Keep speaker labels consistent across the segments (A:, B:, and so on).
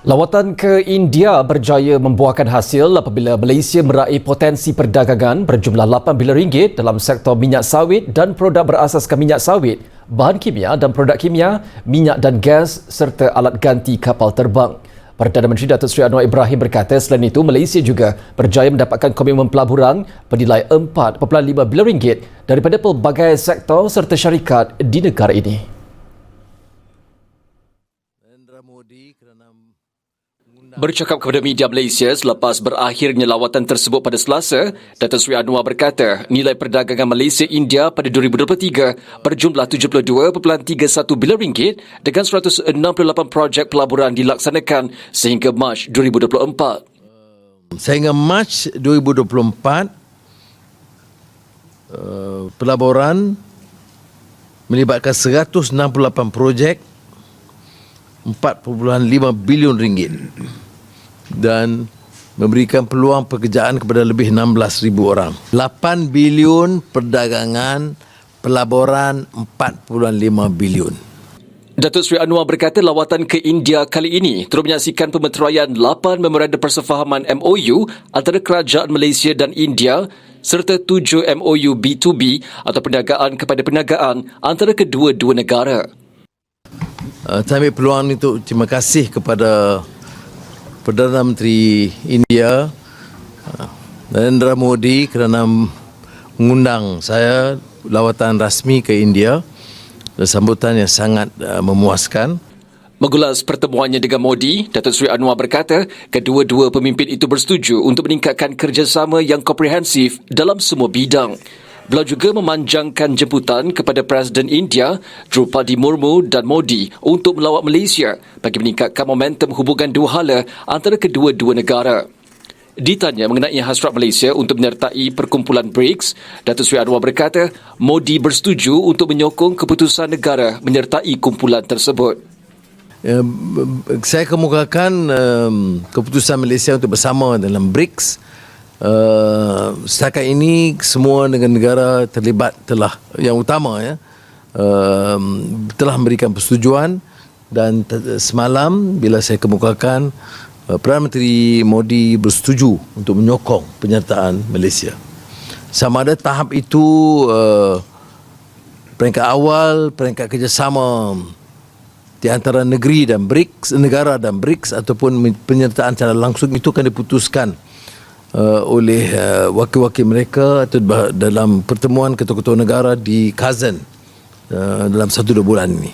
A: Lawatan ke India berjaya membuahkan hasil apabila Malaysia meraih potensi perdagangan berjumlah 8 bilion ringgit dalam sektor minyak sawit dan produk berasaskan minyak sawit, bahan kimia dan produk kimia, minyak dan gas serta alat ganti kapal terbang. Perdana Menteri Datuk Seri Anwar Ibrahim berkata selain itu Malaysia juga berjaya mendapatkan komitmen pelaburan bernilai 4.5 bilion ringgit daripada pelbagai sektor serta syarikat di negara ini. Bercakap kepada media Malaysia selepas berakhirnya lawatan tersebut pada Selasa, Datuk Seri Anwar berkata nilai perdagangan Malaysia-India pada 2023 berjumlah 72.31 bilion ringgit dengan 168 projek pelaburan dilaksanakan sehingga Mac 2024.
B: Sehingga Mac 2024, pelaburan melibatkan 168 projek 4.5 bilion ringgit dan memberikan peluang pekerjaan kepada lebih 16,000 orang. 8 bilion perdagangan, pelaburan 4.5 bilion.
A: Datuk Seri Anwar berkata lawatan ke India kali ini turut menyaksikan pemeteraian 8 memorandum persefahaman MOU antara kerajaan Malaysia dan India serta 7 MOU B2B atau perniagaan kepada perniagaan antara kedua-dua negara.
B: Saya ambil peluang ini untuk terima kasih kepada Perdana Menteri India Narendra Modi kerana mengundang saya lawatan rasmi ke India. Sambutan yang sangat memuaskan.
A: Mengulas pertemuannya dengan Modi, Datuk Seri Anwar berkata kedua-dua pemimpin itu bersetuju untuk meningkatkan kerjasama yang komprehensif dalam semua bidang. Beliau juga memanjangkan jemputan kepada Presiden India, Drupadi Murmu dan Modi untuk melawat Malaysia bagi meningkatkan momentum hubungan dua hala antara kedua-dua negara. Ditanya mengenai hasrat Malaysia untuk menyertai perkumpulan BRICS, Datuk Seri Anwar berkata Modi bersetuju untuk menyokong keputusan negara menyertai kumpulan tersebut.
B: Saya kemukakan keputusan Malaysia untuk bersama dalam BRICS. Setakat ini semua negara terlibat yang utama telah memberikan persetujuan dan semalam bila saya kemukakan Perdana Menteri Modi bersetuju untuk menyokong penyertaan Malaysia. Sama ada tahap itu peringkat awal, peringkat kerjasama di antara negara dan BRICS ataupun penyertaan secara langsung itu akan diputuskan oleh wakil-wakil mereka atau dalam pertemuan ketua-ketua negara di Kazan dalam 1-2 bulan ini.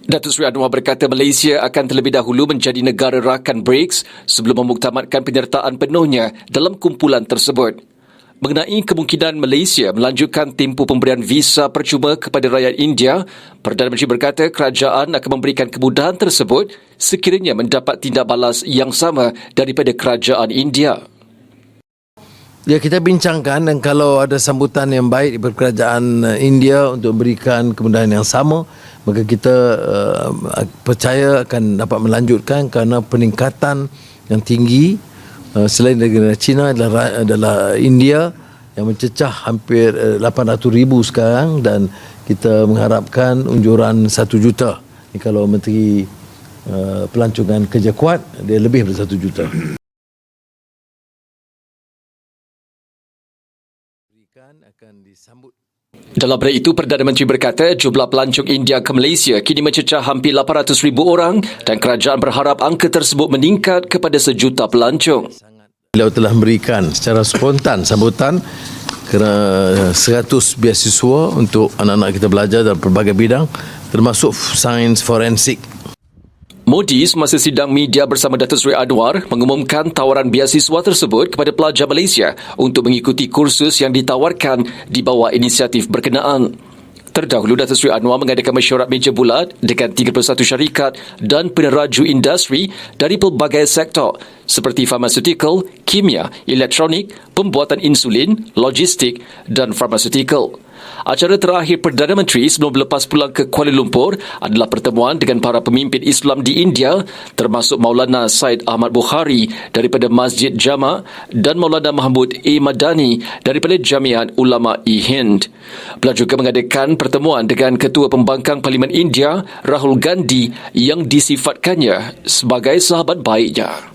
A: Datuk Seri Anwar berkata Malaysia akan terlebih dahulu menjadi negara rakan BRICS sebelum memuktamadkan penyertaan penuhnya dalam kumpulan tersebut. Mengenai kemungkinan Malaysia melanjutkan tempoh pemberian visa percuma kepada rakyat India, Perdana Menteri berkata kerajaan akan memberikan kemudahan tersebut sekiranya mendapat tindak balas yang sama daripada kerajaan India.
B: Ya, kita bincangkan dan kalau ada sambutan yang baik daripada kerajaan India untuk memberikan kemudahan yang sama, maka kita percaya akan dapat melanjutkan kerana peningkatan yang tinggi selain negara China adalah India yang mencecah hampir 800,000 sekarang dan kita mengharapkan unjuran 1 juta. Kalau Menteri Pelancongan kerja kuat, dia lebih daripada 1 juta.
A: Dalam pada itu, Perdana Menteri berkata jumlah pelancong India ke Malaysia kini mencecah hampir 800,000 orang dan kerajaan berharap angka tersebut meningkat kepada 1 juta pelancong.
B: Beliau telah memberikan secara spontan sambutan kerana 100 beasiswa untuk anak-anak kita belajar dalam pelbagai bidang termasuk sains forensik.
A: Modi semasa sidang media bersama Datuk Seri Anwar mengumumkan tawaran beasiswa tersebut kepada pelajar Malaysia untuk mengikuti kursus yang ditawarkan di bawah inisiatif berkenaan. Terdahulu, Datuk Seri Anwar mengadakan mesyuarat meja bulat dengan 31 syarikat dan peneraju industri dari pelbagai sektor seperti farmaceutical, kimia, elektronik, pembuatan insulin, logistik dan farmaceutical. Acara terakhir Perdana Menteri sebelum berlepas pulang ke Kuala Lumpur adalah pertemuan dengan para pemimpin Islam di India, termasuk Maulana Said Ahmad Bukhari daripada Masjid Jama' dan Maulana Mahmud A. Madani daripada Jamiat Ulama Hind. Beliau juga mengadakan pertemuan dengan Ketua Pembangkang Parlimen India, Rahul Gandhi, yang disifatkannya sebagai sahabat baiknya.